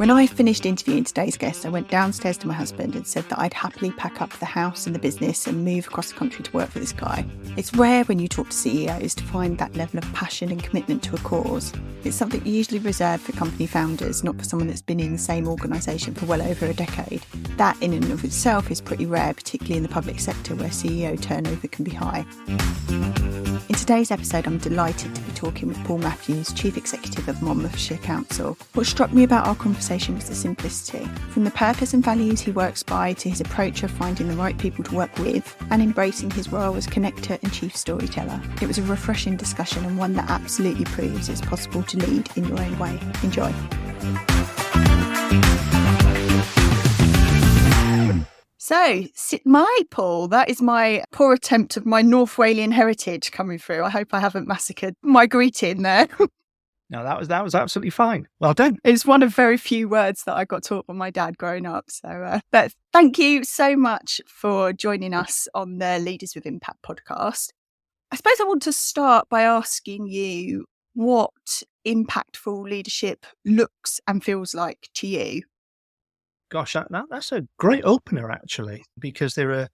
When I finished interviewing today's guest, I went downstairs to my husband and said that I'd happily pack up the house and the business and move across the country to work for this guy. It's rare when you talk to CEOs to find that level of passion and commitment to a cause. It's something usually reserved for company founders, not for someone that's been in the same organisation for well over a decade. That in and of itself is pretty rare, particularly in the public sector where CEO turnover can be high. In today's episode, I'm delighted to be talking with Paul Matthews, Chief Executive of Monmouthshire Council. What struck me about our conversation was the simplicity. From the purpose and values he works by to his approach of finding the right people to work with and embracing his role as connector and chief storyteller. It was a refreshing discussion and one that absolutely proves it's possible to lead in your own way. Enjoy. So, sit my Paul, that is my poor attempt of my North Walian heritage coming through. I hope I haven't massacred my greeting there. No, that was absolutely fine. Well done. It's one of very few words that I got taught by my dad growing up. But thank you so much for joining us on the Leaders with Impact podcast. I suppose I want to start by asking you what impactful leadership looks and feels like to you. Gosh, that's a great opener, actually, because there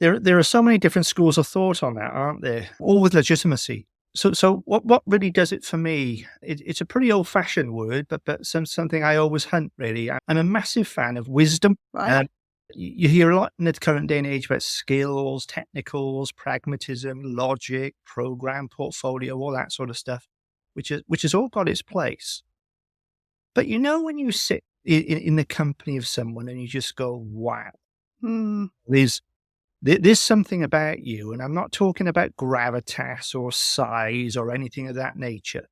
are so many different schools of thought on that, aren't there? All with legitimacy. So what really does it for me? It's a pretty old-fashioned word, but something I always hunt, really. I'm a massive fan of wisdom. Right. You hear a lot in the current day and age about skills, technicals, pragmatism, logic, program, portfolio, all that sort of stuff, which has all got its place. But you know when you sit in the company of someone and you just go, wow, there's something about you, and I'm not talking about gravitas or size or anything of that nature.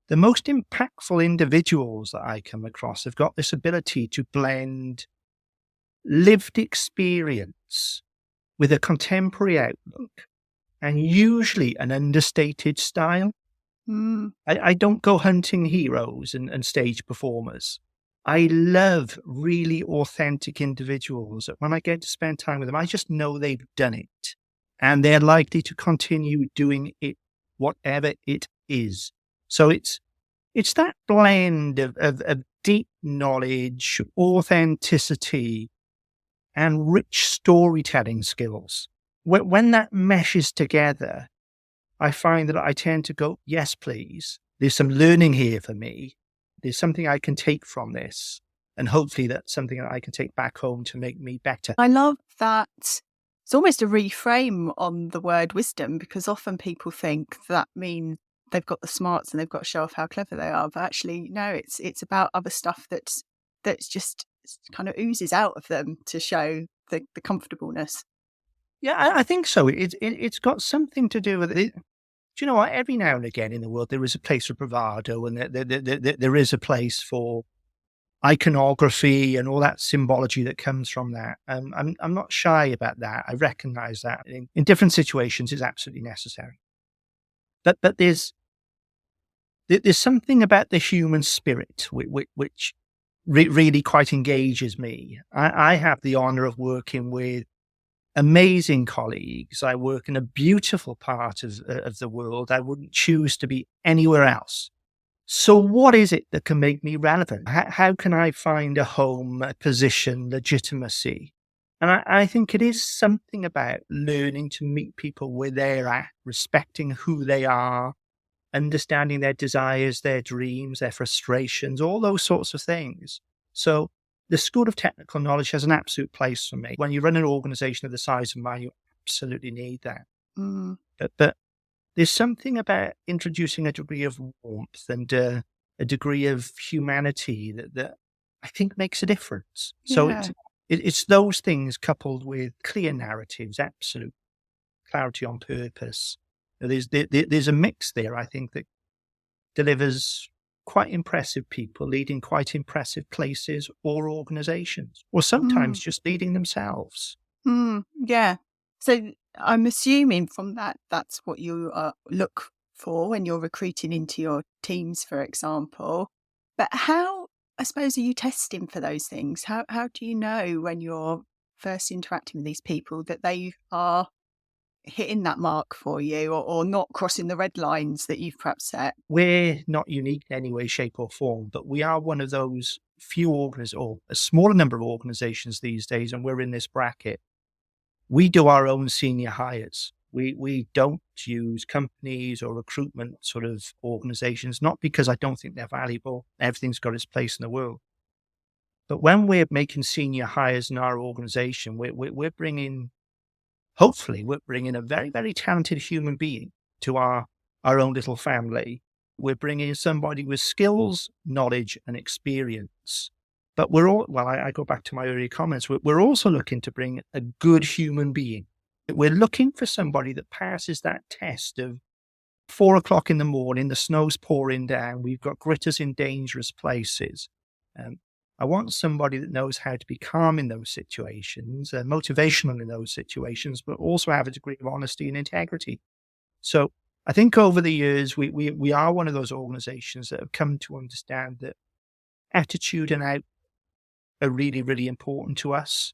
The most impactful individuals that I come across have got this ability to blend lived experience with a contemporary outlook and usually an understated style. I don't go hunting heroes and stage performers. I love really authentic individuals. When I get to spend time with them, I just know they've done it and they're likely to continue doing it, whatever it is. So it's that blend of deep knowledge, authenticity, and rich storytelling skills. When that meshes together, I find that I tend to go, yes, please. There's some learning here for me. There's something I can take from this. And hopefully that's something that I can take back home to make me better. I love that. It's almost a reframe on the word wisdom, because often people think that means they've got the smarts and they've got to show off how clever they are. But actually, no, it's about other stuff that's just kind of oozes out of them to show the comfortableness. Yeah, I think so. It's got something to do with it. Do you know what? Every now and again in the world, there is a place for bravado, and there is a place for iconography and all that symbology that comes from that. I'm not shy about that. I recognize that in different situations is absolutely necessary. But there's something about the human spirit which really quite engages me. I have the honor of working with amazing colleagues. I work in a beautiful part of the world. I wouldn't choose to be anywhere else. So what is it that can make me relevant? How can I find a home, a position, legitimacy? And I think it is something about learning to meet people where they're at, respecting who they are, understanding their desires, their dreams, their frustrations, all those sorts of things. So the School of Technical Knowledge has an absolute place for me. When you run an organization of the size of mine, you absolutely need that. But there's something about introducing a degree of warmth and a degree of humanity that I think makes a difference. Yeah. So it's those things coupled with clear narratives, absolute clarity on purpose. There's a mix there, I think, that delivers quite impressive people leading quite impressive places or organizations, or sometimes just leading themselves. Yeah. So I'm assuming from that's what you look for when you're recruiting into your teams, for example. But how, I suppose, are you testing for those things? How do you know when you're first interacting with these people that they are hitting that mark for you, or not crossing the red lines that you've perhaps set? We're not unique in any way, shape, or form, but we are one of those few or a smaller number of organizations these days, and we're in this bracket. We do our own senior hires. We don't use companies or recruitment sort of organizations, not because I don't think they're valuable. Everything's got its place in the world. But when we're making senior hires in our organization, hopefully we're bringing a very, very talented human being to our own little family. We're bringing somebody with skills, knowledge, and experience. But I go back to my earlier comments, we're also looking to bring a good human being. We're looking for somebody that passes that test of 4 o'clock in the morning, the snow's pouring down, we've got gritters in dangerous places. I want somebody that knows how to be calm in those situations, motivational in those situations, but also have a degree of honesty and integrity. So I think over the years, we are one of those organizations that have come to understand that attitude and output are really, really important to us.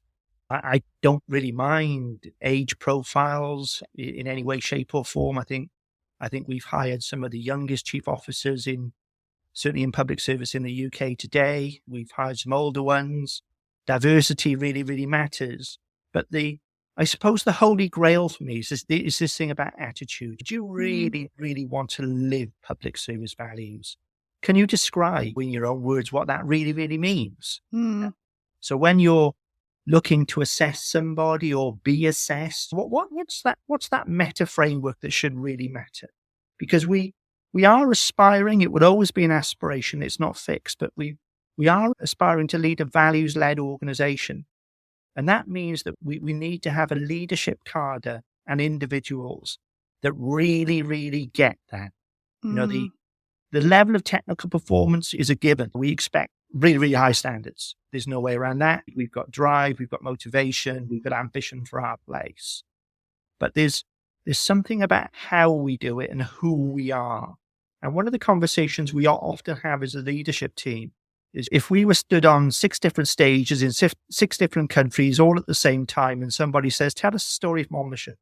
I don't really mind age profiles in any way, shape, or form. I think we've hired some of the youngest chief officers certainly in public service in the UK today. We've hired some older ones. Diversity really, really matters. But I suppose the holy grail for me is this thing about attitude. Do you really, really want to live public service values? Can you describe in your own words what that really, really means? So when you're looking to assess somebody or be assessed, what's that meta framework that should really matter? Because we are aspiring, it would always be an aspiration, it's not fixed, but we are aspiring to lead a values-led organization. And that means that we need to have a leadership cadre and individuals that really, really get that. The level of technical performance is a given. We expect really, really high standards. There's no way around that. We've got drive, we've got motivation, we've got ambition for our place. But there's something about how we do it and who we are. And one of the conversations we often have as a leadership team is if we were stood on 6 different stages in 6 different countries all at the same time, and somebody says, "Tell us a story of Monmouthshire."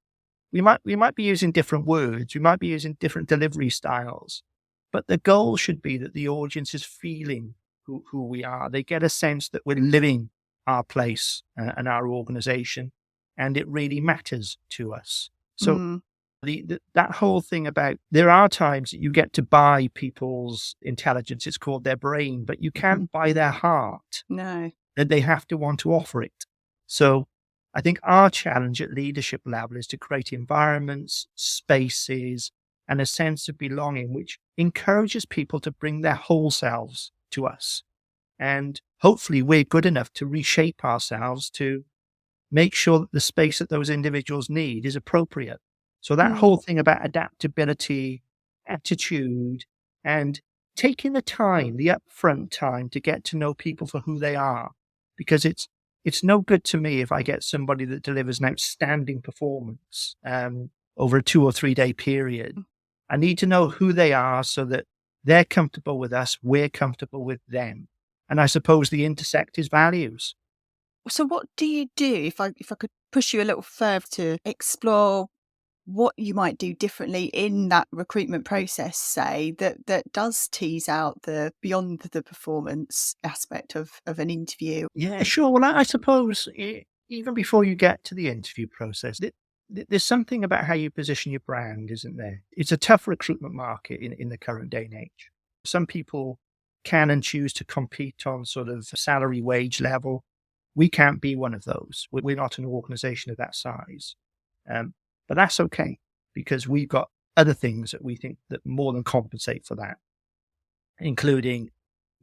We might be using different words, we might be using different delivery styles, but the goal should be that the audience is feeling who we are. They get a sense that we're living our place and our organization, and it really matters to us. So that whole thing about there are times that you get to buy people's intelligence. It's called their brain, but you can't buy their heart. No. And they have to want to offer it. So I think our challenge at leadership level is to create environments, spaces, and a sense of belonging, which encourages people to bring their whole selves to us. And hopefully we're good enough to reshape ourselves to make sure that the space that those individuals need is appropriate. So that whole thing about adaptability, attitude, and taking the time, the upfront time to get to know people for who they are, because it's no good to me if I get somebody that delivers an outstanding performance over a 2 or 3 day period. I need to know who they are so that they're comfortable with us, we're comfortable with them. And I suppose the intersect is values. So what do you do, if I could push you a little further to explore what you might do differently in that recruitment process, say, that does tease out the beyond the performance aspect of an interview? Yeah, sure. Well, I suppose even before you get to the interview process, there's something about how you position your brand, isn't there? It's a tough recruitment market in the current day and age. Some people can and choose to compete on sort of salary wage level. We can't be one of those. We're not an organization of that size. But that's okay, because we've got other things that we think that more than compensate for that, including,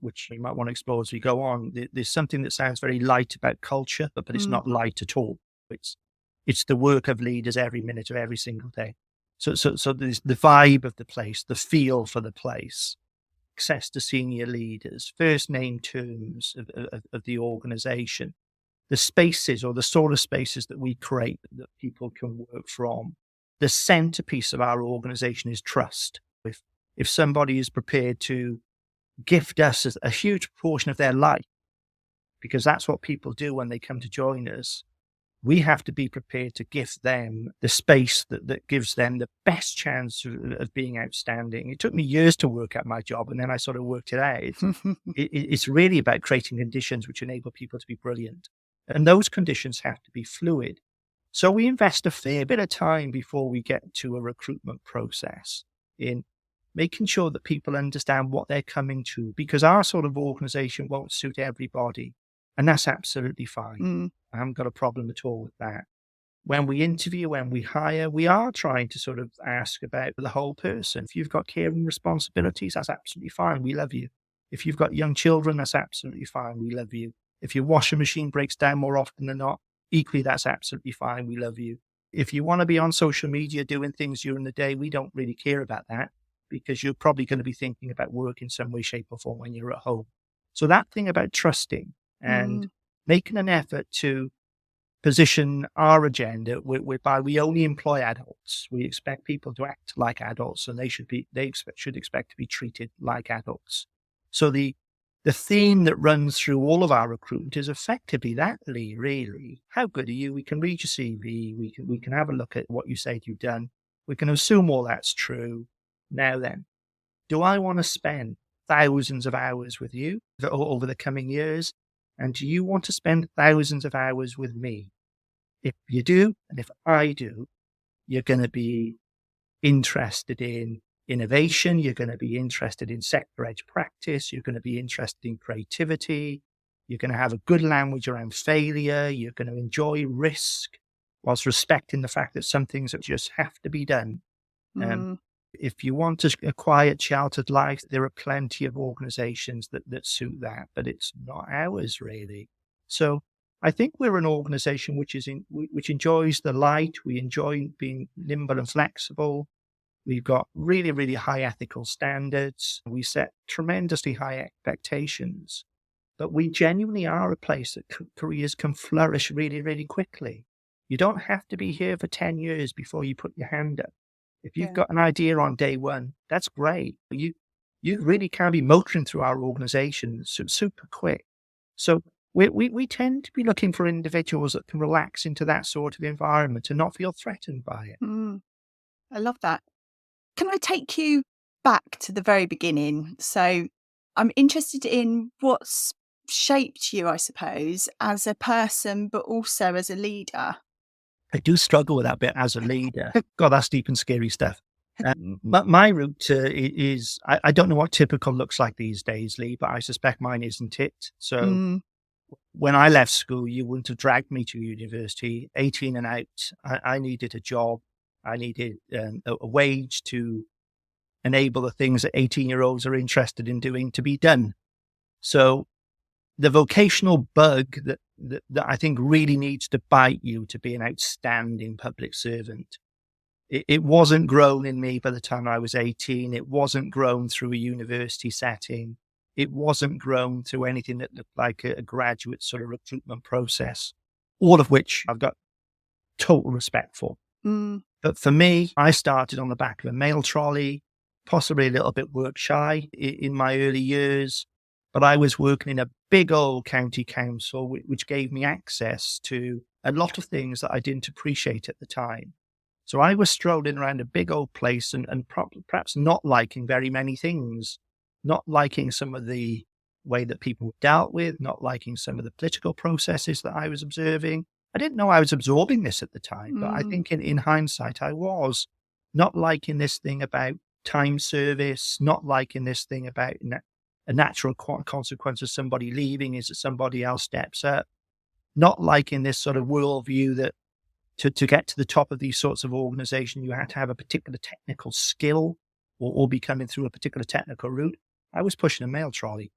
which we might want to explore as we go on, there's something that sounds very light about culture, but it's not light at all. It's the work of leaders every minute of every single day. So there's the vibe of the place, the feel for the place, access to senior leaders, first name terms of the organization, the spaces or the sort of spaces that we create that people can work from. The centerpiece of our organization is trust. If somebody is prepared to gift us a huge portion of their life, because that's what people do when they come to join us, we have to be prepared to give them the space that gives them the best chance of being outstanding. It took me years to work at my job, and then I sort of worked it out. It's really about creating conditions which enable people to be brilliant. And those conditions have to be fluid. So we invest a fair bit of time before we get to a recruitment process in making sure that people understand what they're coming to, because our sort of organization won't suit everybody. And that's absolutely fine. I haven't got a problem at all with that. When we interview, when we hire, we are trying to sort of ask about the whole person. If you've got caring responsibilities, that's absolutely fine. We love you. If you've got young children, that's absolutely fine. We love you. If your washing machine breaks down more often than not, equally, that's absolutely fine. We love you. If you want to be on social media doing things during the day, we don't really care about that, because you're probably going to be thinking about work in some way, shape, or form when you're at home. So that thing about trusting and making an effort to position our agenda whereby we only employ adults. We expect people to act like adults, and they should expect to be treated like adults. So the theme that runs through all of our recruitment is effectively that, Lee, really. How good are you? We can read your CV. We can have a look at what you say you've done. We can assume all that's true. Now then, do I want to spend thousands of hours with you over the coming years? And do you want to spend thousands of hours with me? If you do, and if I do, you're going to be interested in innovation. You're going to be interested in sector edge practice. You're going to be interested in creativity. You're going to have a good language around failure. You're going to enjoy risk whilst respecting the fact that some things just have to be done. If you want a quiet, sheltered life, there are plenty of organizations that suit that, but it's not ours, really. So I think we're an organization which enjoys the light. We enjoy being nimble and flexible. We've got really, really high ethical standards. We set tremendously high expectations, but we genuinely are a place that careers can flourish really, really quickly. You don't have to be here for 10 years before you put your hand up. If you've got an idea on day one, that's great. You really can be motoring through our organization super quick. So we tend to be looking for individuals that can relax into that sort of environment and not feel threatened by it. I love that. Can I take you back to the very beginning? So I'm interested in what's shaped you, I suppose, as a person, but also as a leader. I do struggle with that bit as a leader. God, that's deep and scary stuff. My route is, I don't know what typical looks like these days, Lee, but I suspect mine isn't it. So when I left school, you wouldn't have dragged me to university. 18 and out, I needed a job. I needed a wage to enable the things that 18-year-olds are interested in doing to be done. So the vocational bug that I think really needs to bite you to be an outstanding public servant. It wasn't grown in me by the time I was 18. It wasn't grown through a university setting. It wasn't grown through anything that looked like a graduate sort of recruitment process, all of which I've got total respect for. But for me, I started on the back of a mail trolley, possibly a little bit work shy in my early years. But I was working in a big old county council, which gave me access to a lot of things that I didn't appreciate at the time. So I was strolling around a big old place and perhaps not liking very many things, not liking some of the way that people were dealt with, not liking some of the political processes that I was observing. I didn't know I was absorbing this at the time, but I think in hindsight, I was not liking this thing about time service, not liking this thing about a natural consequence of somebody leaving is that somebody else steps up. Not liking this sort of worldview that to get to the top of these sorts of organizations, you had to have a particular technical skill or be coming through a particular technical route. I was pushing a mail trolley,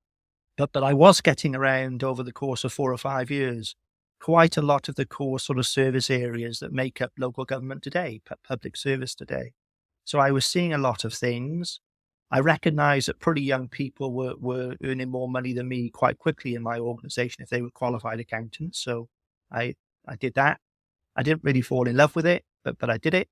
but I was getting around over the course of 4 or 5 years, quite a lot of the core sort of service areas that make up local government today, public service today. So I was seeing a lot of things. I recognized that pretty young people were earning more money than me quite quickly in my organization if they were qualified accountants. So I did that. I didn't really fall in love with it, but I did it.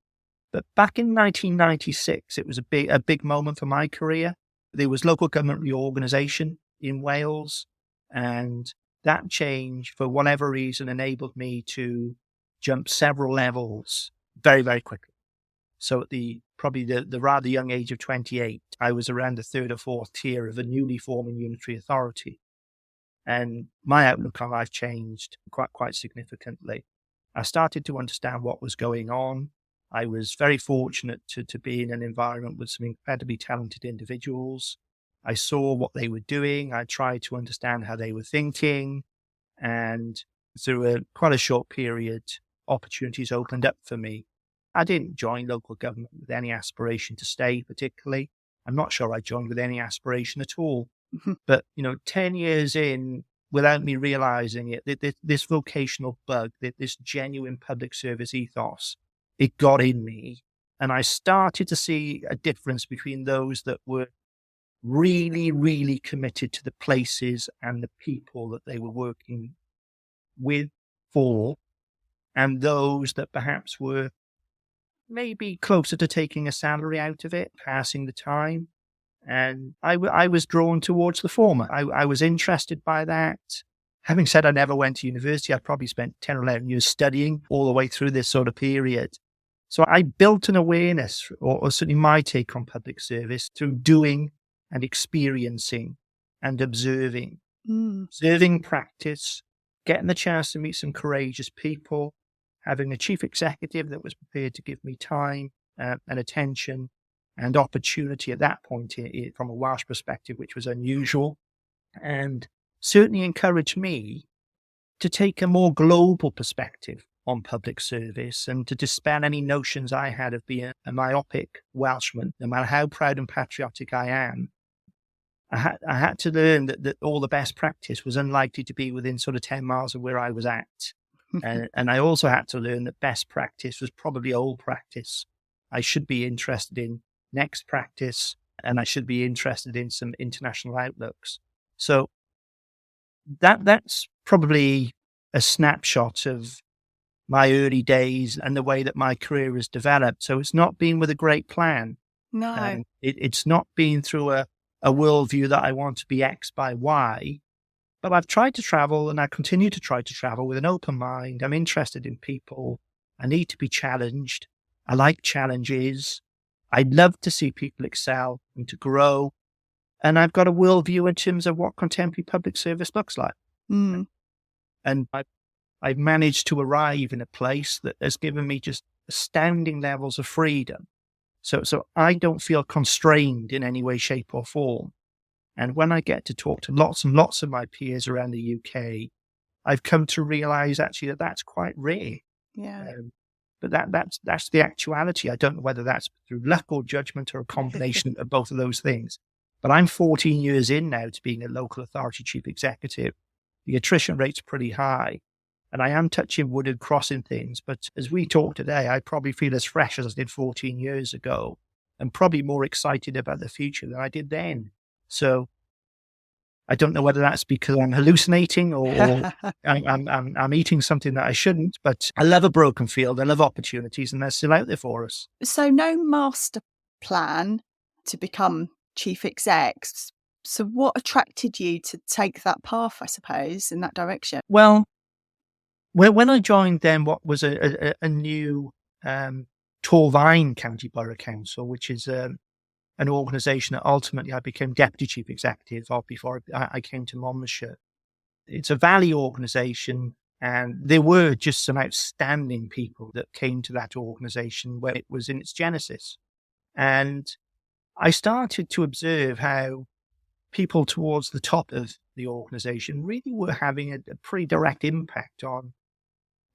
But back in 1996, it was a big moment for my career. There was local government reorganization in Wales, and that change, for whatever reason, enabled me to jumped several levels very, very quickly. So at probably the rather young age of 28, I was around the third or fourth tier of a newly forming unitary authority. And my outlook on life changed quite significantly. I started to understand what was going on. I was very fortunate to be in an environment with some incredibly talented individuals. I saw what they were doing. I tried to understand how they were thinking. And through quite a short period, opportunities opened up for me. I didn't join local government with any aspiration to stay particularly. I'm not sure I joined with any aspiration at all. But, 10 years in, without me realizing it, this vocational bug, this genuine public service ethos, it got in me. And I started to see a difference between those that were really, really committed to the places and the people that they were working with, for, and those that perhaps were maybe closer to taking a salary out of it, passing the time. And I was drawn towards the former. I was interested by that. Having said I never went to university, I probably spent 10 or 11 years studying all the way through this sort of period. So I built an awareness, or certainly my take on public service, through doing and experiencing and observing. Observing practice, getting the chance to meet some courageous people, having a chief executive that was prepared to give me time and attention and opportunity at that point from a Welsh perspective, which was unusual, and certainly encouraged me to take a more global perspective on public service and to dispel any notions I had of being a myopic Welshman. No matter how proud and patriotic I am, I had to learn that all the best practice was unlikely to be within sort of 10 miles of where I was at. And I also had to learn that best practice was probably old practice. I should be interested in next practice, and I should be interested in some international outlooks. So that's probably a snapshot of my early days and the way that my career has developed. So it's not been with a great plan. No. It's not been through a worldview that I want to be X by Y. But I've tried to travel, and I continue to try to travel with an open mind. I'm interested in people. I need to be challenged. I like challenges. I'd love to see people excel and to grow. And I've got a worldview in terms of what contemporary public service looks like. And I've managed to arrive in a place that has given me just astounding levels of freedom. So I don't feel constrained in any way, shape or form. And when I get to talk to lots and lots of my peers around the UK, I've come to realize actually that that's quite rare. Yeah. But that's the actuality. I don't know whether that's through luck or judgment or a combination of both of those things. But I'm 14 years in now to being a local authority chief executive. The attrition rate's pretty high. And I am touching wood and crossing things. But as we talk today, I probably feel as fresh as I did 14 years ago, and probably more excited about the future than I did then. So I don't know whether that's because I'm hallucinating or I'm eating something that I shouldn't, but I love a broken field. I love opportunities, and they're still out there for us. So no master plan to become chief execs. So what attracted you to take that path, I suppose, in that direction? Well, when I joined then what was a new Torfaen County Borough Council, which is an organisation that ultimately I became deputy chief executive of before I came to Monmouthshire. It's a valley organisation, and there were just some outstanding people that came to that organisation when it was in its genesis. And I started to observe how people towards the top of the organisation really were having a pretty direct impact on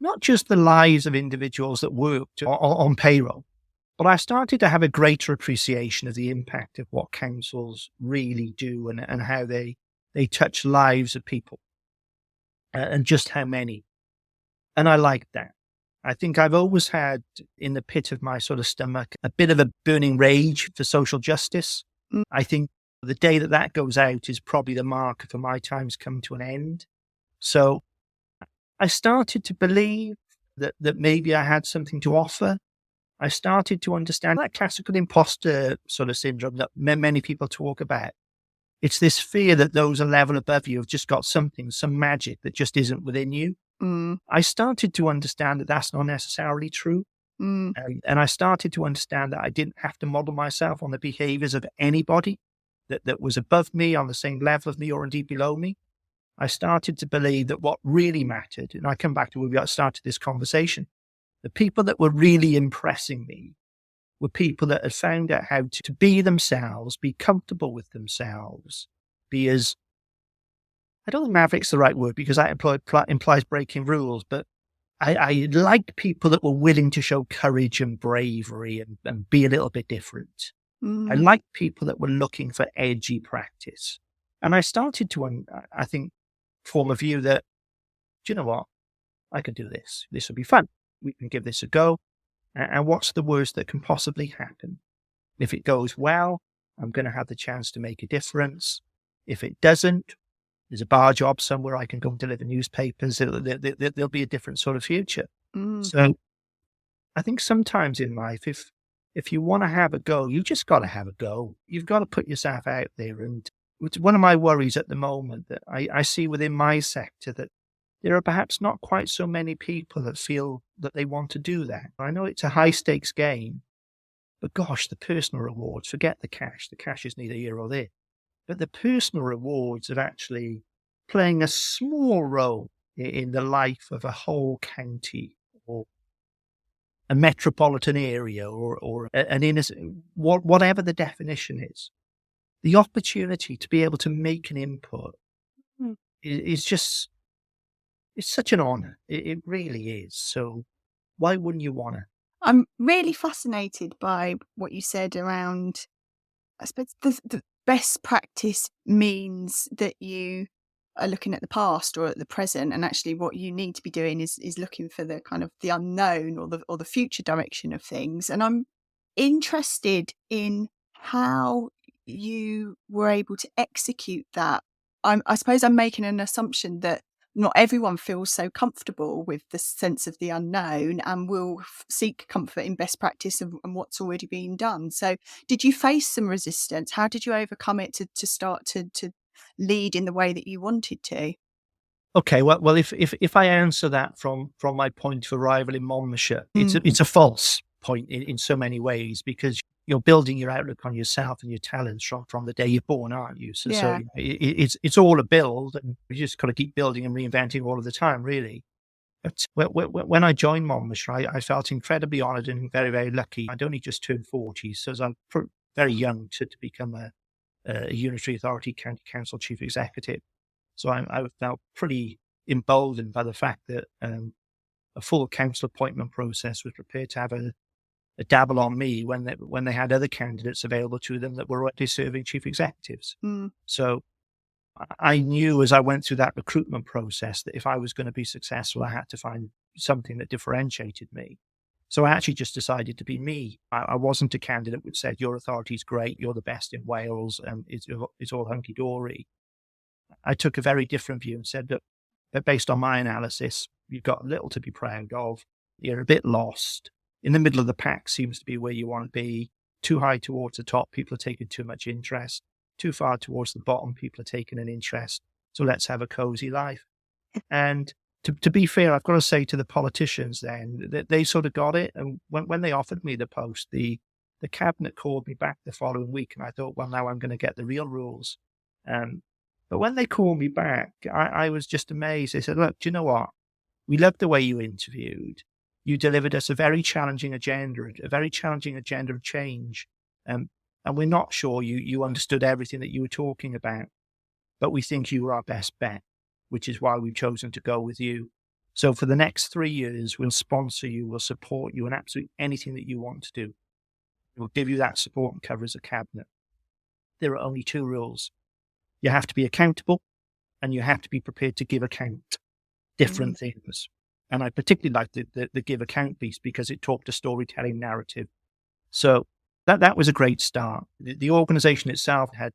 not just the lives of individuals that worked on payroll, but I started to have a greater appreciation of the impact of what councils really do and how they touch lives of people and just how many. And I liked that. I think I've always had in the pit of my sort of stomach a bit of a burning rage for social justice. I think the day that goes out is probably the marker for my time's come to an end. So I started to believe that maybe I had something to offer. I started to understand that classical imposter sort of syndrome that many people talk about. It's this fear that those a level above you have just got something, some magic that just isn't within you. Mm, I started to understand that that's not necessarily true. mm, And I started to understand that I didn't have to model myself on the behaviors of anybody that was above me, on the same level of me, or indeed below me. I started to believe that what really mattered, and I come back to where we got started this conversation, the people that were really impressing me were people that had found out how to be themselves, be comfortable with themselves, be as, I don't think maverick's the right word because that implies breaking rules, but I like people that were willing to show courage and bravery and be a little bit different. I mm, like people that were looking for edgy practice. And I started to, I think, form a view that, do you know what? I can do this. This will be fun. We can give this a go. And what's the worst that can possibly happen? If it goes well, I'm going to have the chance to make a difference. If it doesn't, there's a bar job somewhere I can go and deliver newspapers. There'll be a different sort of future. mm. So I think sometimes in life, if you want to have a go, you just got to have a go. You've got to put yourself out there. And it's one of my worries at the moment that I see within my sector that there are perhaps not quite so many people that feel that they want to do that. I know it's a high stakes game, but gosh, the personal rewards, forget the cash. The cash is neither here or there. But the personal rewards of actually playing a small role in the life of a whole county or a metropolitan area or an inner, whatever the definition is, the opportunity to be able to make an input Mm. is just, it's such an honor. It really is. So why wouldn't you want to? I'm really fascinated by what you said around, I suppose the best practice means that you are looking at the past or at the present, and actually what you need to be doing is looking for the kind of the unknown or the future direction of things. And I'm interested in how you were able to execute that. I suppose I'm making an assumption that not everyone feels so comfortable with the sense of the unknown and will seek comfort in best practice and what's already been done. So did you face some resistance? How did you overcome it to start to lead in the way that you wanted to? Okay, well, if I answer that from my point of arrival in Monmouthshire, Mm, it's a false point in so many ways because you're building your outlook on yourself and your talents from the day you're born, aren't you? So yeah. it's all a build, and you just got to keep building and reinventing all of the time, really. But when I joined Monmouthshire, I felt incredibly honoured and very, very lucky. I'd only just turned 40, so I'm very young to become a unitary authority county council chief executive. So I felt pretty emboldened by the fact that a full council appointment process was prepared to have a dabble on me when they had other candidates available to them that were already serving chief executives. Mm, So I knew as I went through that recruitment process that if I was going to be successful, I had to find something that differentiated me. So I actually just decided to be me. I wasn't a candidate which said, your authority's great, you're the best in Wales, it's all hunky-dory. I took a very different view and said that based on my analysis, you've got little to be proud of. You're a bit lost. In the middle of the pack seems to be where you want to be. Too high towards the top, people are taking too much interest. Too far towards the bottom, people are taking an interest. So let's have a cozy life. And to be fair, I've got to say to the politicians then that they sort of got it. And when they offered me the post, the cabinet called me back the following week, and I thought, well, now I'm going to get the real rules. But when they called me back, I was just amazed. They said, look, do you know what? We loved the way you interviewed. You delivered us a very challenging agenda of change. And we're not sure you understood everything that you were talking about, but we think you were our best bet, which is why we've chosen to go with you. So for the next 3 years, we'll sponsor you, we'll support you in absolutely anything that you want to do. We'll give you that support and cover as a cabinet. There are only 2 rules. You have to be accountable and you have to be prepared to give account. Different things. And I particularly like the give account piece because it talked a storytelling narrative. So that was a great start. The organization itself had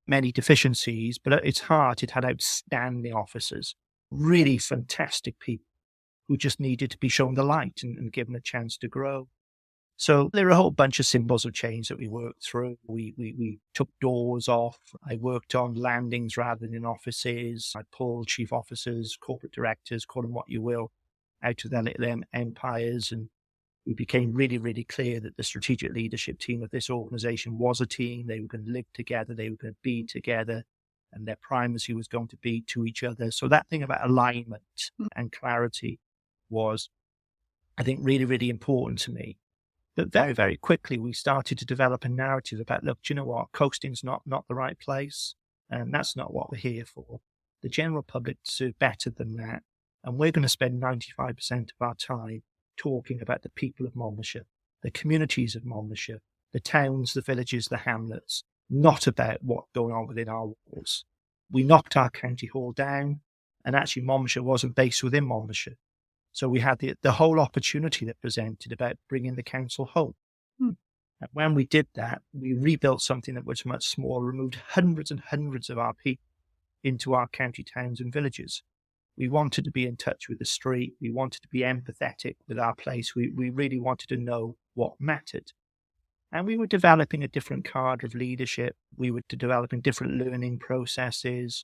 many deficiencies, but at its heart, it had outstanding officers, really fantastic people who just needed to be shown the light and given a chance to grow. So there are a whole bunch of symbols of change that we worked through. We took doors off. I worked on landings rather than in offices. I pulled chief officers, corporate directors, call them what you will, out of their little empires. And we became really, really clear that the strategic leadership team of this organization was a team. They were going to live together. They were going to be together. And their primacy was going to be to each other. So that thing about alignment and clarity was, I think, really, really important to me. But very, very quickly, we started to develop a narrative about, look, do you know what? Coasting's not the right place. And that's not what we're here for. The general public deserve better than that. And we're going to spend 95% of our time talking about the people of Monmouthshire, the communities of Monmouthshire, the towns, the villages, the hamlets, not about what's going on within our walls. We knocked our county hall down, and actually Monmouthshire wasn't based within Monmouthshire. So we had the whole opportunity that presented about bringing the council home. And when we did that, we rebuilt something that was much smaller, removed hundreds and hundreds of our people into our county towns and villages. We wanted to be in touch with the street. We wanted to be empathetic with our place. We really wanted to know what mattered. And we were developing a different cadre of leadership. We were developing different learning processes.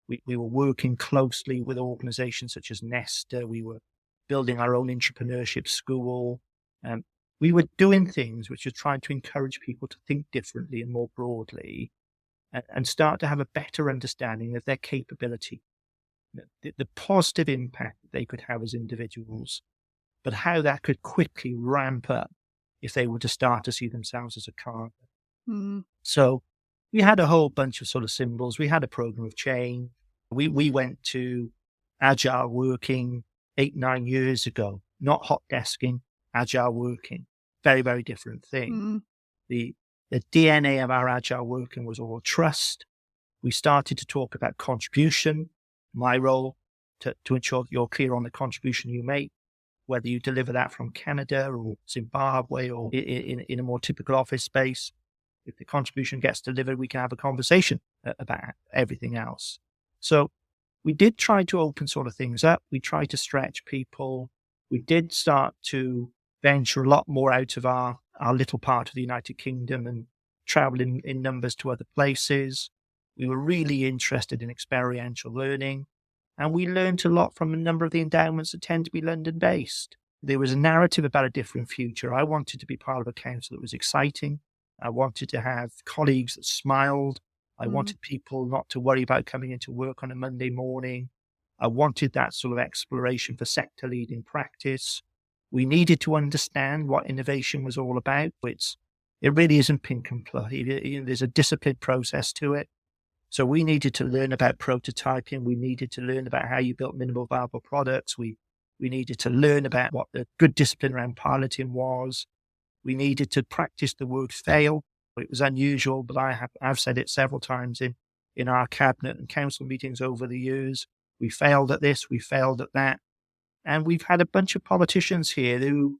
We were working closely with organizations such as Nesta. We were building our own entrepreneurship school. We were doing things which were trying to encourage people to think differently and more broadly and start to have a better understanding of their capability, the positive impact that they could have as individuals, but how that could quickly ramp up if they were to start to see themselves as a cadre. So we had a whole bunch of sort of symbols. We had a program of change. We went to agile working 8-9 years ago, not hot desking, agile working, very, very different thing. The DNA of our agile working was all trust. We started to talk about contribution, my role to ensure that you're clear on the contribution you make, whether you deliver that from Canada or Zimbabwe or in a more typical office space. If the contribution gets delivered, we can have a conversation about everything else. So we did try to open sort of things up. We tried to stretch people. We did start to venture a lot more out of our little part of the United Kingdom and travel in numbers to other places. We were really interested in experiential learning. And we learned a lot from a number of the endowments that tend to be London-based. There was a narrative about a different future. I wanted to be part of a council that was exciting. I wanted to have colleagues that smiled. I wanted people not to worry about coming into work on a Monday morning. I wanted that sort of exploration for sector-leading practice. We needed to understand what innovation was all about. It really isn't pink and fluffy. There's a disciplined process to it. So we needed to learn about prototyping. We needed to learn about how you built minimal viable products. We needed to learn about what the good discipline around piloting was. We needed to practice the word fail. It was unusual, but I've said it several times in our cabinet and council meetings over the years. We failed at this, we failed at that. And we've had a bunch of politicians here who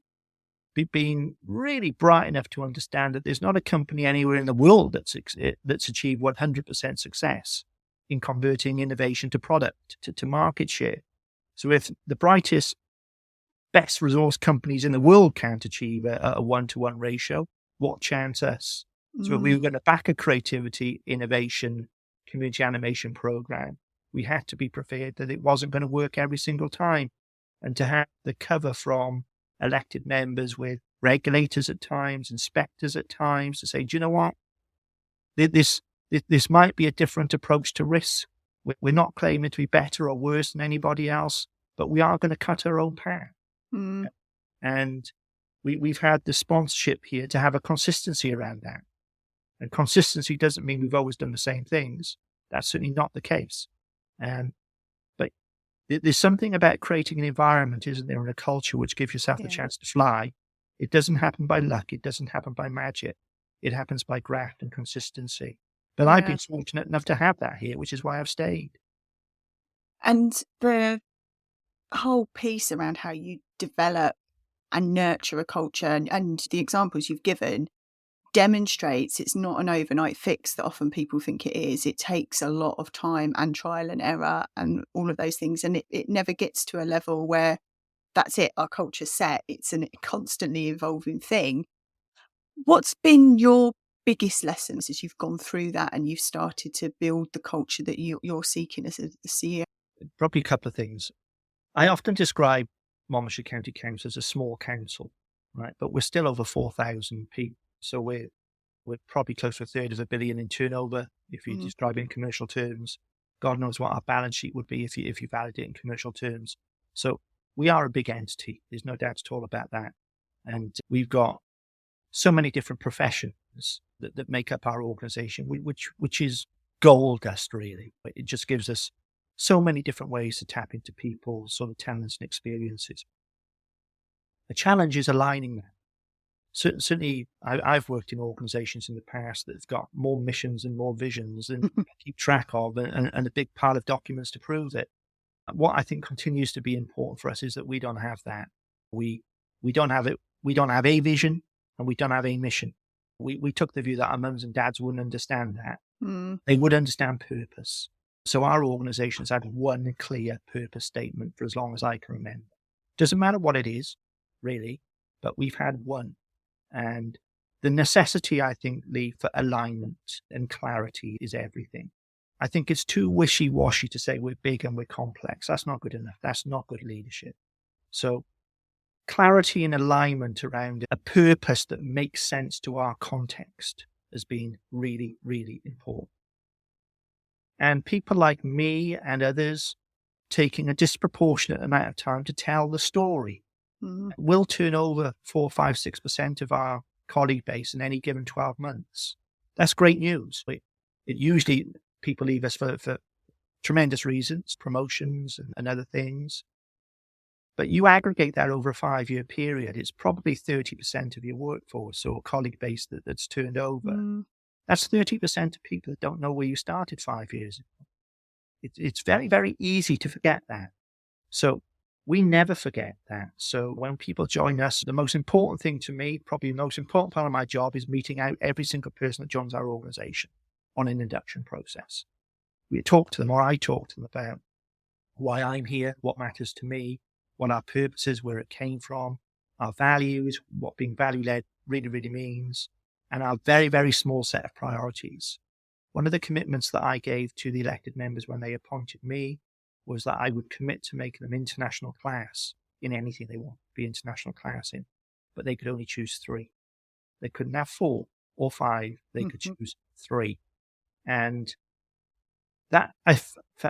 have been really bright enough to understand that there's not a company anywhere in the world that's achieved 100% success in converting innovation to product, to market share. So if the brightest, best resource companies in the world can't achieve a 1-to-1 ratio, what chance us? So if we were going to back a creativity, innovation, community animation program, we had to be prepared that it wasn't going to work every single time. And to have the cover from elected members with regulators at times, inspectors at times, to say, do you know what? This might be a different approach to risk. We're not claiming to be better or worse than anybody else, but we are going to cut our own path. And we've had the sponsorship here to have a consistency around that. And consistency doesn't mean we've always done the same things. That's certainly not the case. But there's something about creating an environment, isn't there, in a culture which gives yourself the chance to fly. It doesn't happen by luck. It doesn't happen by magic. It happens by graft and consistency. But I've been fortunate enough to have that here, which is why I've stayed. And the whole piece around how you develop and nurture a culture and the examples you've given demonstrates it's not an overnight fix that often people think it is. It takes a lot of time and trial and error and all of those things. And it never gets to a level where that's it, our culture's set. It's a constantly evolving thing. What's been your biggest lessons as you've gone through that and you've started to build the culture that you're seeking as a CEO? Probably a couple of things. I often describe Monmouthshire County Council as a small council, right? But we're still over 4,000 people. So we're probably close to a third of a billion in turnover, if you describe it in commercial terms. God knows what our balance sheet would be if you validate it in commercial terms. So we are a big entity. There's no doubt at all about that. And we've got so many different professions that make up our organization, which is gold dust, really. It just gives us so many different ways to tap into people's sort of talents and experiences. The challenge is aligning that. Certainly, I've worked in organizations in the past that have got more missions and more visions than I keep track of, and a big pile of documents to prove it. What I think continues to be important for us is that we don't have that. We don't have it. We don't have a vision, and we don't have a mission. We took the view that our mums and dads wouldn't understand that. They would understand purpose. So our organization's had one clear purpose statement for as long as I can remember. Doesn't matter what it is, really, but we've had one. And the necessity, I think, Lee, for alignment and clarity is everything. I think it's too wishy-washy to say we're big and we're complex. That's not good enough. That's not good leadership. So clarity and alignment around a purpose that makes sense to our context has been really, really important. And people like me and others taking a disproportionate amount of time to tell the story. We'll turn over 4, 5, 6% of our colleague base in any given 12 months. That's great news. It usually people leave us for tremendous reasons, promotions and other things. But you aggregate that over a 5-year period, it's probably 30% of your workforce or colleague base that's turned over. That's 30% of people that don't know where you started 5 years ago. It's very, very easy to forget that. So we never forget that. So when people join us, the most important thing to me, probably the most important part of my job, is meeting out every single person that joins our organization on an induction process. We talk to them, or I talk to them about why I'm here, what matters to me, what our purpose is, where it came from, our values, what being value-led really, really means, and our very, very small set of priorities. One of the commitments that I gave to the elected members when they appointed me was that I would commit to making them international class in anything they want to be international class in, but they could only choose 3. They couldn't have 4 or 5. They could choose 3. And that I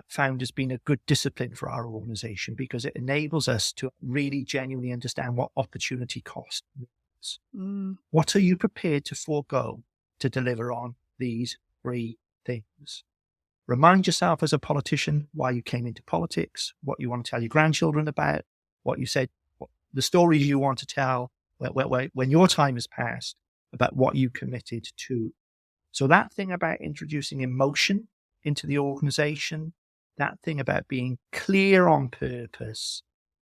found has been a good discipline for our organization because it enables us to really genuinely understand what opportunity cost means. What are you prepared to forego to deliver on these 3 things? Remind yourself as a politician why you came into politics, what you want to tell your grandchildren about, what you said, the stories you want to tell when your time has passed, about what you committed to. So that thing about introducing emotion into the organization, that thing about being clear on purpose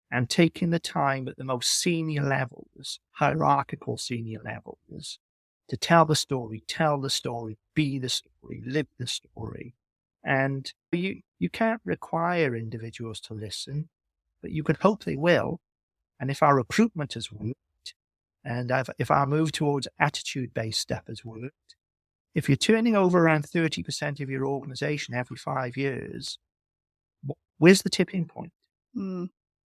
and taking the time at the most senior levels, hierarchical senior levels, to tell the story, be the story, live the story. And you can't require individuals to listen, but you could hope they will. And if our recruitment has worked, and if our move towards attitude-based stuff has worked, if you're turning over around 30% of your organization every 5 years, where's the tipping point?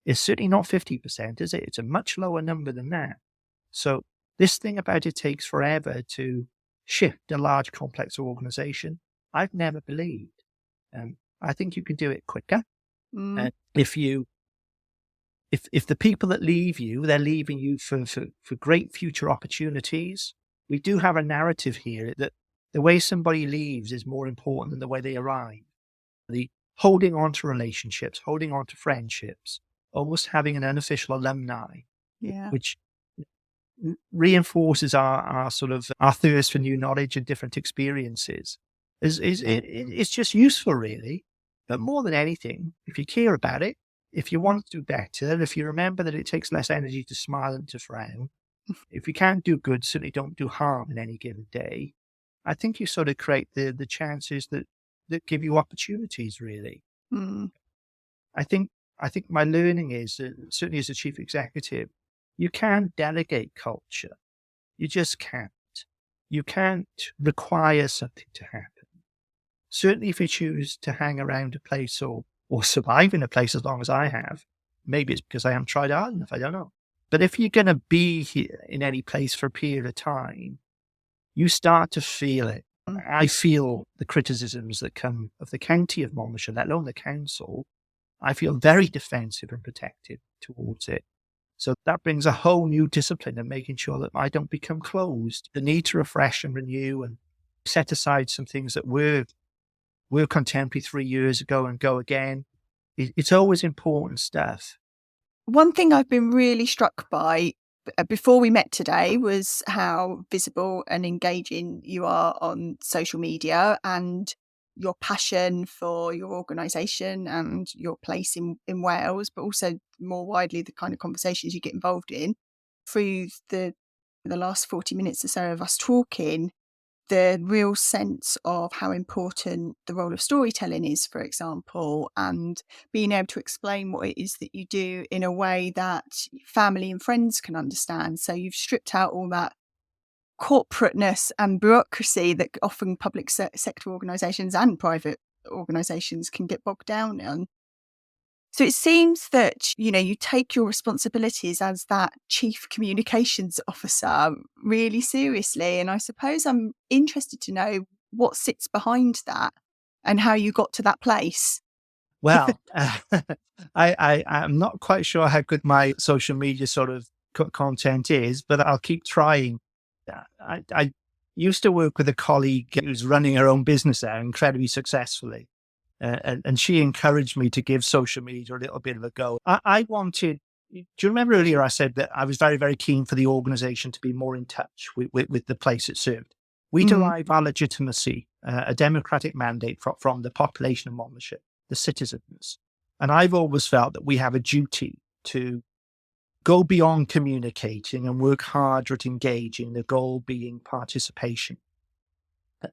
It's certainly not 50%, is it? It's a much lower number than that. So this thing about it takes forever to shift a large, complex organization, I've never believed. I think you can do it quicker. And if the people that leave you, they're leaving you for great future opportunities. We do have a narrative here that the way somebody leaves is more important than the way they arrive. The holding on to relationships, holding on to friendships, almost having an unofficial alumni, which reinforces our sort of our thirst for new knowledge and different experiences. It's just useful, really. But more than anything, if you care about it, if you want to do better, if you remember that it takes less energy to smile than to frown, if you can't do good, certainly don't do harm in any given day, I think you sort of create the chances that give you opportunities, really. I think my learning is, certainly as a chief executive, you can't delegate culture. You just can't. You can't require something to happen. Certainly if you choose to hang around a place or survive in a place as long as I have, maybe it's because I haven't tried hard enough, I don't know. But if you're going to be here in any place for a period of time, you start to feel it. I feel the criticisms that come of the county of Monmouthshire, let alone the council. I feel very defensive and protective towards it. So that brings a whole new discipline in making sure that I don't become closed. The need to refresh and renew and set aside some things that were contemporary 3 years ago and go again. It's always important stuff. One thing I've been really struck by before we met today was how visible and engaging you are on social media, and your passion for your organisation and your place in Wales, but also more widely the kind of conversations you get involved in. Through the last 40 minutes or so of us talking, the real sense of how important the role of storytelling is, for example, and being able to explain what it is that you do in a way that family and friends can understand. So you've stripped out all that corporateness and bureaucracy that often public sector organisations and private organisations can get bogged down in. So it seems that, you take your responsibilities as that chief communications officer really seriously. And I suppose I'm interested to know what sits behind that and how you got to that place. Well, I'm not quite sure how good my social media sort of content is, but I'll keep trying. I used to work with a colleague who's running her own business now incredibly successfully. And she encouraged me to give social media a little bit of a go. I wanted, do you remember earlier I said that I was very, very keen for the organisation to be more in touch with the place it served? We derive our legitimacy, a democratic mandate from the population of Monmouthshire, the citizens. And I've always felt that we have a duty to go beyond communicating and work harder at engaging, the goal being participation.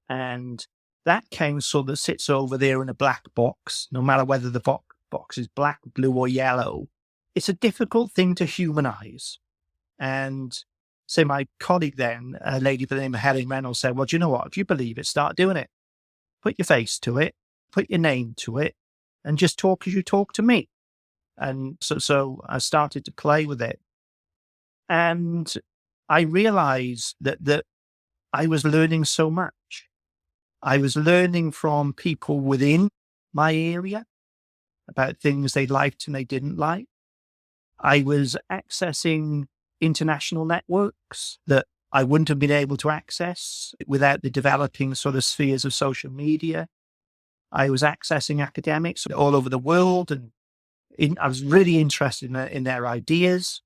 And that council that sits over there in a black box, no matter whether the box is black, blue or yellow, it's a difficult thing to humanize. And so my colleague then, a lady by the name of Helen Reynolds, said, well, do you know what? If you believe it, start doing it. Put your face to it, put your name to it, and just talk as you talk to me. And so I started to play with it. And I realized that I was learning so much. I was learning from people within my area about things they liked and they didn't like. I was accessing international networks that I wouldn't have been able to access without the developing sort of spheres of social media. I was accessing academics all over the world, and I was really interested in their ideas.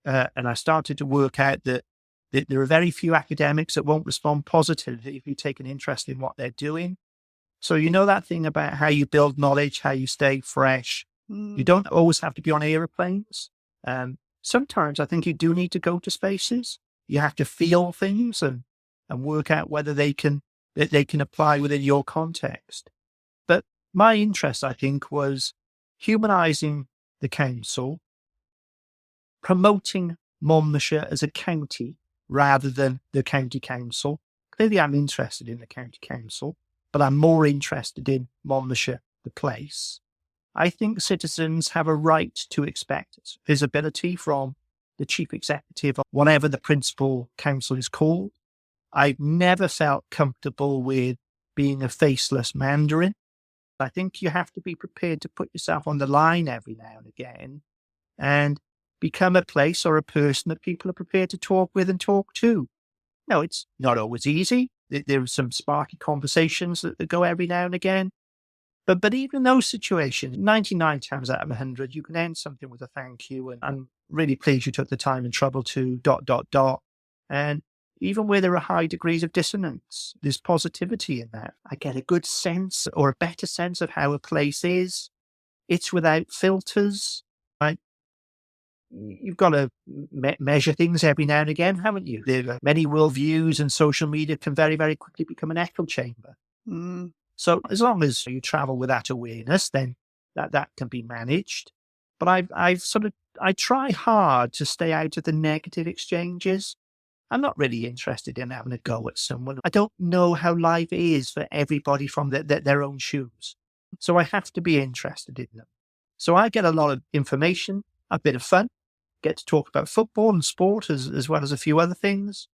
And I started to work out that there are very few academics that won't respond positively if you take an interest in what they're doing. So you know that thing about how you build knowledge, how you stay fresh. You don't always have to be on airplanes. Sometimes I think you do need to go to spaces. You have to feel things and work out whether they can apply within your context. But my interest, I think, was humanizing the council, promoting Monmouthshire as a county rather than the county council. Clearly, I'm interested in the county council, but I'm more interested in Monmouthshire, the place. I think citizens have a right to expect visibility from the chief executive, or whatever the principal council is called. I've never felt comfortable with being a faceless Mandarin. I think you have to be prepared to put yourself on the line every now and again and become a place or a person that people are prepared to talk with and talk to. No, it's not always easy. There are some sparky conversations that go every now and again. But even in those situations, 99 times out of 100, you can end something with a thank you. And I'm really pleased you took the time and trouble to ... And even where there are high degrees of dissonance, there's positivity in that. I get a good sense or a better sense of how a place is. It's without filters. You've got to measure things every now and again, haven't you? There are many worldviews, and social media can very, very quickly become an echo chamber. So as long as you travel with that awareness, then that can be managed. But I try hard to stay out of the negative exchanges. I'm not really interested in having a go at someone. I don't know how life is for everybody from their own shoes. So I have to be interested in them. So I get a lot of information, a bit of fun, get to talk about football and sport as well as a few other things.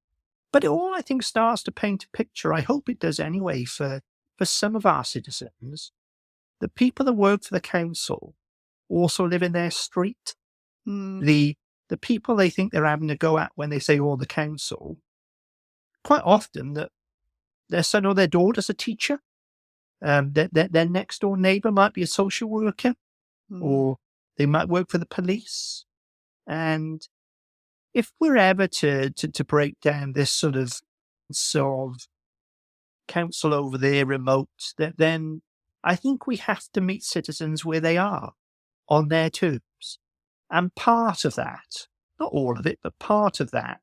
But it all, I think, starts to paint a picture, I hope it does anyway, for some of our citizens. The people that work for the council also live in their street. The people they think they're having a go at when they say, oh, the council, quite often that their son or their daughter's a teacher. Their next door neighbour might be a social worker, or they might work for the police. And if we're ever to break down this sort of council over there remote, then I think we have to meet citizens where they are, on their terms. And part of that, not all of it, but part of that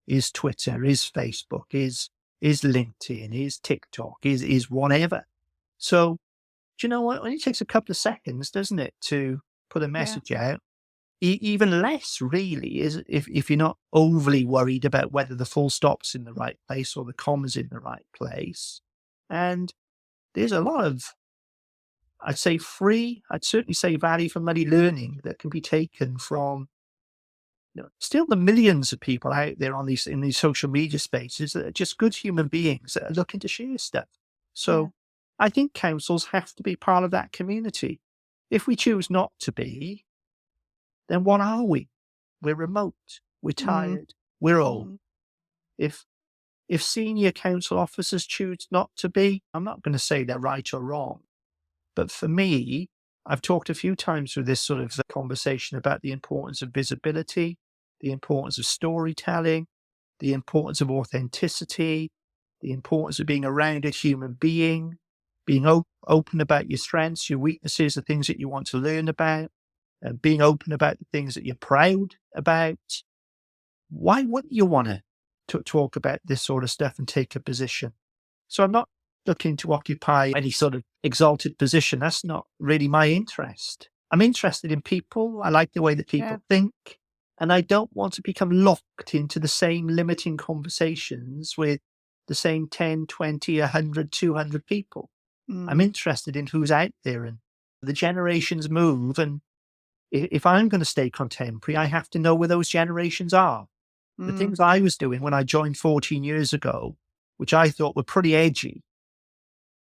is Twitter, is Facebook, is LinkedIn, is TikTok, is whatever. So, do you know what? It only takes a couple of seconds, doesn't it, to put a message out? Even less, really, is if you're not overly worried about whether the full stop's in the right place or the comma's in the right place. And there's a lot of, I'd say I'd certainly say value for money learning that can be taken from still the millions of people out there in these social media spaces that are just good human beings that are looking to share stuff. So I think councils have to be part of that community. If we choose not to be, then what are we? We're remote. We're tired. We're old. If senior council officers choose not to be, I'm not going to say they're right or wrong. But for me, I've talked a few times through this sort of conversation about the importance of visibility, the importance of storytelling, the importance of authenticity, the importance of being around a human being, being open about your strengths, your weaknesses, the things that you want to learn about, and being open about the things that you're proud about. Why wouldn't you want to talk about this sort of stuff and take a position? So I'm not looking to occupy any sort of exalted position. That's not really my interest. I'm interested in people. I like the way that people think. And I don't want to become locked into the same limiting conversations with the same 10, 20, 100, 200 people. I'm interested in who's out there, and the generations move. And if I'm going to stay contemporary, I have to know where those generations are. The things I was doing when I joined 14 years ago, which I thought were pretty edgy,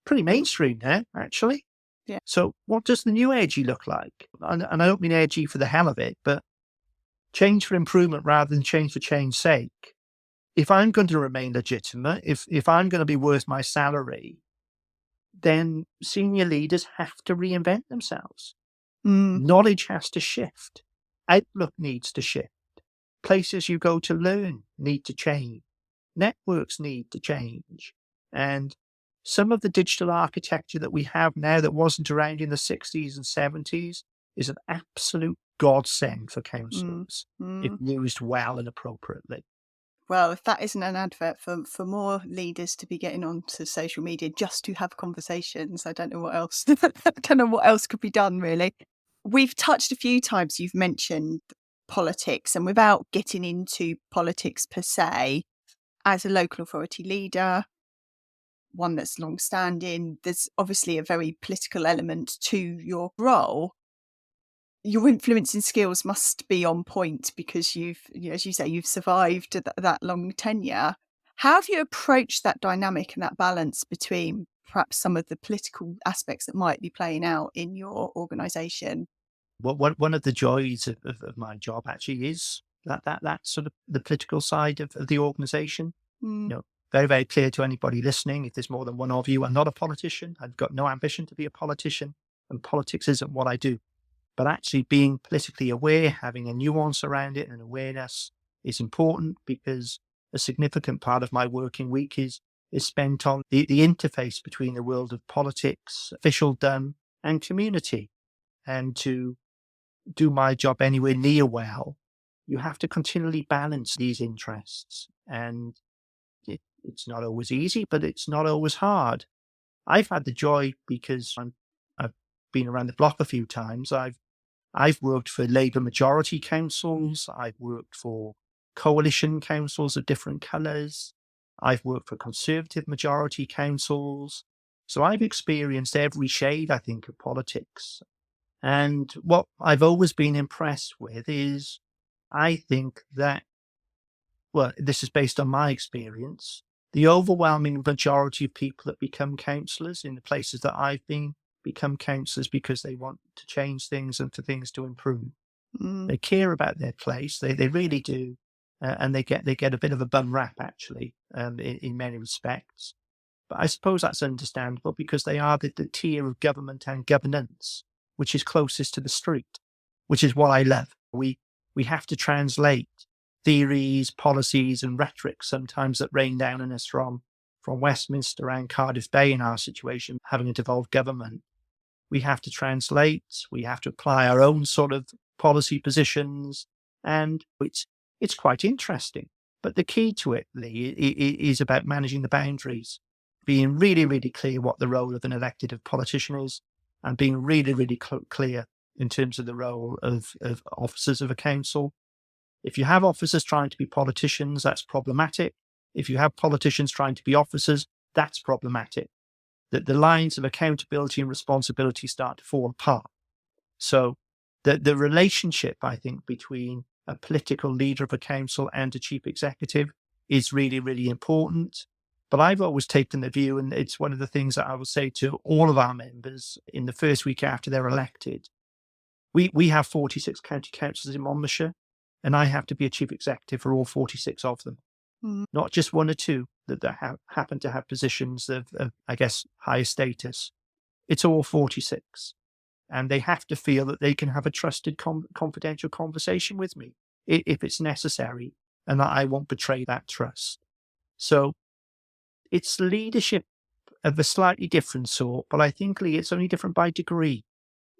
pretty mainstream now, actually. Yeah. So what does the new edgy look like? And I don't mean edgy for the hell of it, but change for improvement rather than change for change's sake. If I'm going to remain legitimate, if I'm going to be worth my salary, then senior leaders have to reinvent themselves. Knowledge has to shift. Outlook needs to shift. Places you go to learn need to change. Networks need to change. And some of the digital architecture that we have now that wasn't around in the 60s and 70s is an absolute godsend for councils if used well and appropriately. Well, if that isn't an advert for more leaders to be getting onto social media just to have conversations, I don't know what else. I don't know what else could be done, really. We've touched a few times, you've mentioned politics, and without getting into politics per se, as a local authority leader, one that's long-standing, there's obviously a very political element to your role. Your influencing skills must be on point because you've, as you say, you've survived that long tenure. How have you approached that dynamic and that balance between perhaps some of the political aspects that might be playing out in your organisation? Well, one of the joys of my job actually is that sort of the political side of the organisation. Very, very clear to anybody listening, if there's more than one of you, I'm not a politician. I've got no ambition to be a politician, and politics isn't what I do. But actually being politically aware, having a nuance around it and awareness is important, because a significant part of my working week is spent on the interface between the world of politics, officialdom, and community. And to do my job anywhere near well, you have to continually balance these interests. And it's not always easy, but it's not always hard. I've had the joy, because I've been around the block a few times. I've worked for Labour majority councils. I've worked for coalition councils of different colours. I've worked for Conservative majority councils. So I've experienced every shade, I think, of politics. And what I've always been impressed with is, I think that, well, this is based on my experience, the overwhelming majority of people that become councillors in the places that I've been become councillors because they want to change things and for things to improve. They care about their place. They really do. And they get a bit of a bum rap, actually, in many respects. But I suppose that's understandable because they are the tier of government and governance which is closest to the street, which is what I love. We have to translate theories, policies, and rhetoric sometimes that rain down on us from Westminster and Cardiff Bay in our situation, having a devolved government. We have to translate, we have to apply our own sort of policy positions, and it's quite interesting. But the key to it, Lee, is about managing the boundaries, being really, really clear what the role of an elected politician is, and being really, really clear in terms of the role of officers of a council. If you have officers trying to be politicians, that's problematic. If you have politicians trying to be officers, that's problematic. That the lines of accountability and responsibility start to fall apart. So the relationship, I think, between a political leader of a council and a chief executive is really, really important. But I've always taken the view, and it's one of the things that I will say to all of our members in the first week after they're elected. We have 46 county councils in Monmouthshire, and I have to be a chief executive for all 46 of them. Not just one or two that happen to have positions of, I guess, higher status. It's all 46. And they have to feel that they can have a trusted, confidential conversation with me if it's necessary, and that I won't betray that trust. So it's leadership of a slightly different sort, but I think, Lee, it's only different by degree.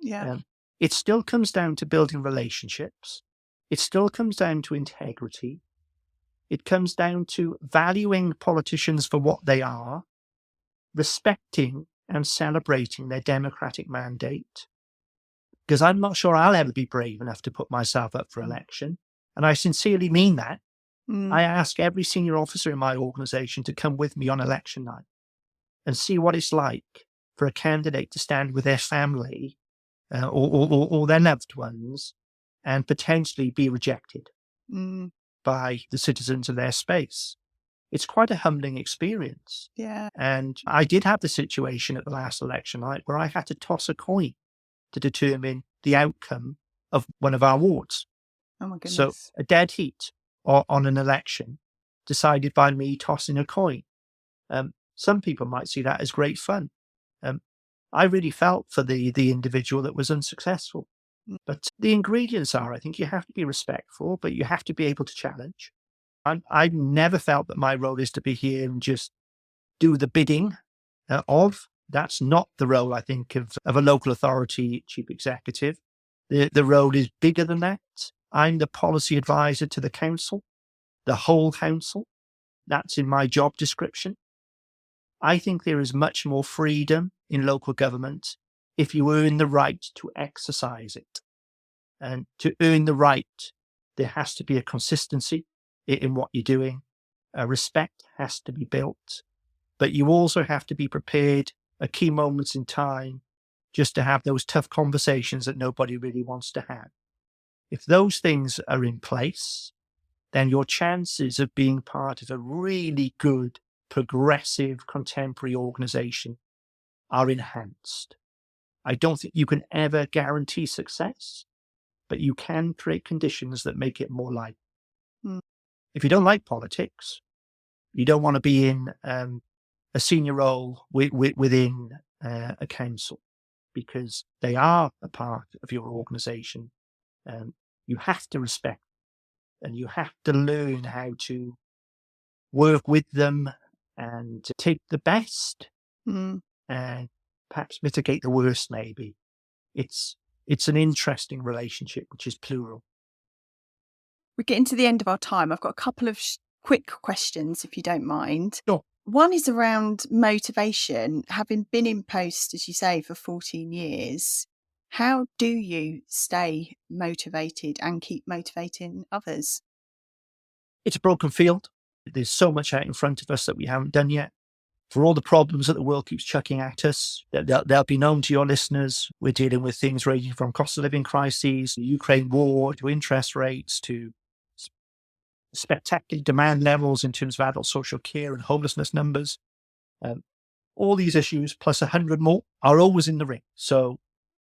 Yeah. It still comes down to building relationships. It still comes down to integrity. It comes down to valuing politicians for what they are, respecting and celebrating their democratic mandate. Because I'm not sure I'll ever be brave enough to put myself up for election. And I sincerely mean that. I ask every senior officer in my organisation to come with me on election night and see what it's like for a candidate to stand with their family or their loved ones and potentially be rejected by the citizens of their space. It's quite a humbling experience. Yeah. And I did have the situation at the last election night where I had to toss a coin to determine the outcome of one of our wards. Oh my goodness. So a dead heat on an election decided by me tossing a coin. Some people might see that as great fun. I really felt for the individual that was unsuccessful. But the ingredients are, I think you have to be respectful, but you have to be able to challenge. I've never felt that my role is to be here and just do the bidding of. That's not the role, I think, of a local authority chief executive. The role is bigger than that. I'm the policy advisor to the council, the whole council. That's in my job description. I think there is much more freedom in local government if you earn the right to exercise it. And to earn the right, there has to be a consistency in what you're doing. Respect has to be built. But you also have to be prepared at key moments in time just to have those tough conversations that nobody really wants to have. If those things are in place, then your chances of being part of a really good, progressive, contemporary organisation are enhanced. I don't think you can ever guarantee success, but you can create conditions that make it more likely. If you don't like politics, you don't want to be in a senior role within a council because they are a part of your organisation. You have to respect and you have to learn how to work with them and take the best and perhaps mitigate the worst, maybe. It's an interesting relationship, which is plural. We're getting to the end of our time. I've got a couple of quick questions, if you don't mind. Sure. One is around motivation. Having been in post, as you say, for 14 years, how do you stay motivated and keep motivating others? It's a broken field. There's so much out in front of us that we haven't done yet. For all the problems that the world keeps chucking at us, they'll be known to your listeners. We're dealing with things ranging from cost of living crises, the Ukraine war, to interest rates, to spectacular demand levels in terms of adult social care and homelessness numbers. All these issues, plus 100 more, are always in the ring. So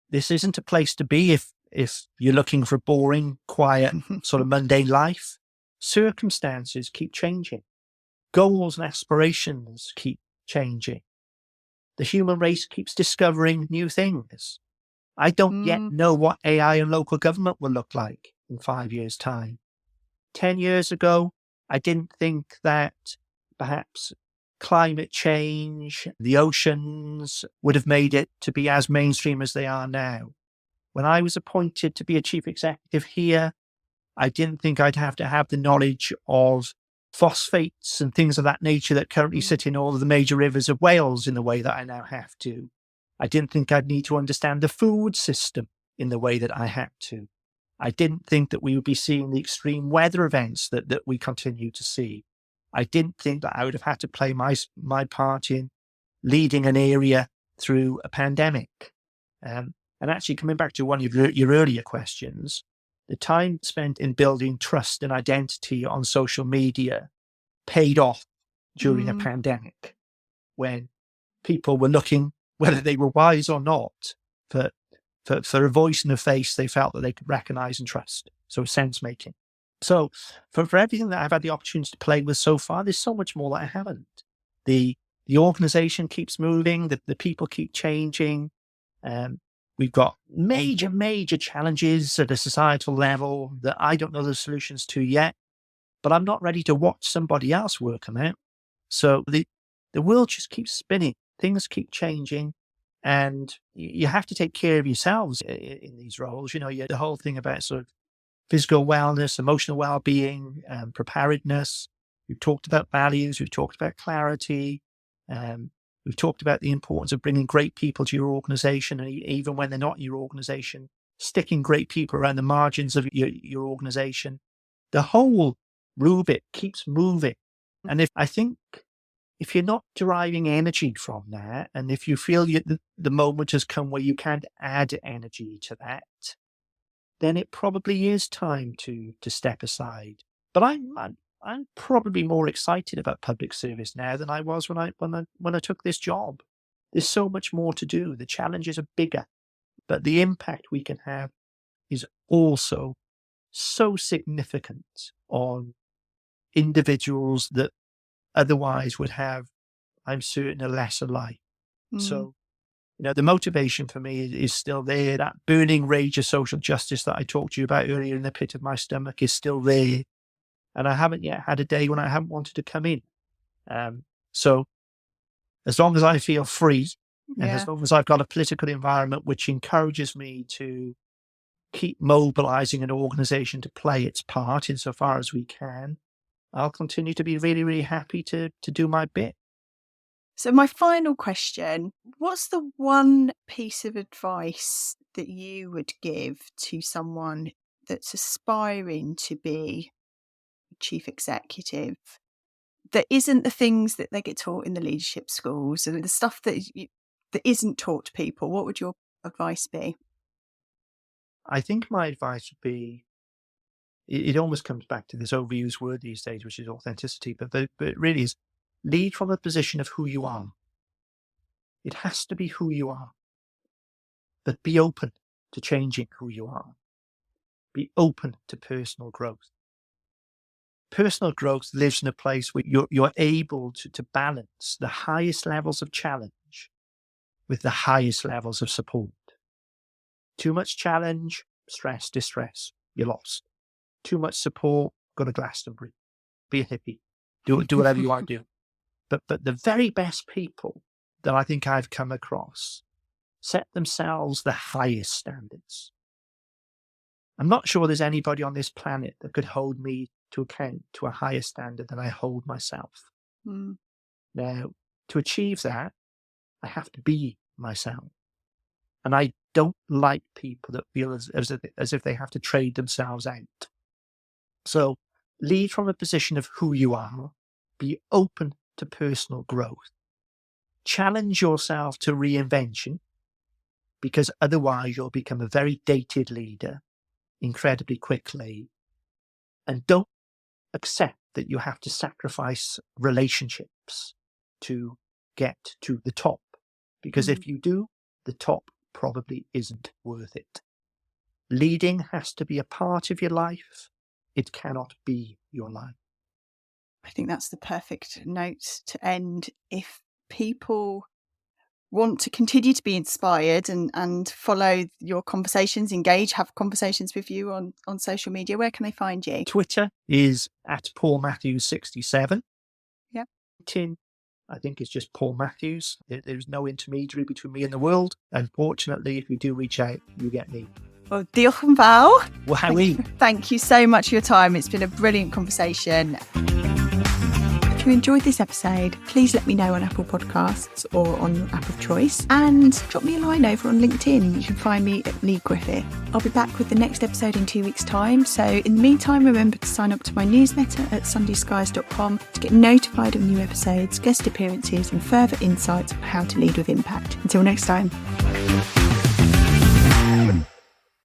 this isn't a place to be if you're looking for boring, quiet, sort of mundane life. Circumstances keep changing. Goals and aspirations keep changing. The human race keeps discovering new things. I don't yet know what AI and local government will look like in 5 years' time. 10 years ago, I didn't think that perhaps climate change, the oceans would have made it to be as mainstream as they are now. When I was appointed to be a chief executive here, I didn't think I'd have to have the knowledge of phosphates and things of that nature that currently sit in all of the major rivers of Wales in the way that I now have to. I didn't think I'd need to understand the food system in the way that I had to. I didn't think that we would be seeing the extreme weather events that we continue to see. I didn't think that I would have had to play my part in leading an area through a pandemic. And actually, coming back to one of your earlier questions, the time spent in building trust and identity on social media paid off during a pandemic, when people were looking, whether they were wise or not, for a voice and a face they felt that they could recognize and trust. So sense making. So for everything that I've had the opportunity to play with so far, there's so much more that I haven't. The organization keeps moving, the people keep changing. We've got major challenges at a societal level that I don't know the solutions to yet, but I'm not ready to watch somebody else work them out. So the world just keeps spinning. Things keep changing, and you have to take care of yourselves in these roles. You know, the whole thing about sort of physical wellness, emotional well-being, preparedness. We've talked about values. We've talked about clarity. We've talked about the importance of bringing great people to your organization, and even when they're not in your organization, sticking great people around the margins of your organization. The whole rubric keeps moving. And if you're not deriving energy from that, and if you feel the moment has come where you can't add energy to that, then it probably is time to step aside. But I'm probably more excited about public service now than I was when I took this job. There's so much more to do. The challenges are bigger, but the impact we can have is also so significant on individuals that otherwise would have, I'm certain, a lesser life. So, the motivation for me is still there. That burning rage of social justice that I talked to you about earlier in the pit of my stomach is still there. And I haven't yet had a day when I haven't wanted to come in. So as long as I feel free, and as long as I've got a political environment which encourages me to keep mobilizing an organization to play its part insofar as we can, I'll continue to be really, really happy to do my bit. So my final question, what's the one piece of advice that you would give to someone that's aspiring to be a chief executive that isn't the things that they get taught in the leadership schools and the stuff that isn't taught to people? What would your advice be? I think my advice would be, it almost comes back to this overused word these days, which is authenticity, but it really is, lead from a position of who you are. It has to be who you are. But be open to changing who you are. Be open to personal growth. Personal growth lives in a place where you're able to balance the highest levels of challenge with the highest levels of support. Too much challenge, stress, distress, you're lost. Too much support, go to Glastonbury. Be a hippie. Do whatever you want to do. But the very best people that I think I've come across set themselves the highest standards. I'm not sure there's anybody on this planet that could hold me to account to a higher standard than I hold myself. Now, to achieve that, I have to be myself. And I don't like people that feel as if they have to trade themselves out. So Lead from a position of who you are. Be open to personal growth. Challenge yourself to reinvention, because otherwise you'll become a very dated leader incredibly quickly. And don't accept that you have to sacrifice relationships to get to the top. Because if you do, the top probably isn't worth it. Leading has to be a part of your life. It cannot be your life. I think that's the perfect note to end. If people want to continue to be inspired and follow your conversations, engage, have conversations with you on social media, where can they find you? Twitter is at Paul Matthews 67. Yeah. LinkedIn, I think it's just Paul Matthews. There's no intermediary between me and the world. Unfortunately, if you do reach out, you get me. Well, diolch yn fawr. Wowie. Thank you so much for your time. It's been a brilliant conversation. If you enjoyed this episode, please let me know on Apple Podcasts or on your app of choice, and drop me a line over on LinkedIn. You can find me at Lee Griffith. I'll be back with the next episode in 2 weeks' time. So in the meantime, remember to sign up to my newsletter at sundayskies.com to get notified of new episodes, guest appearances, and further insights on how to lead with impact. Until next time.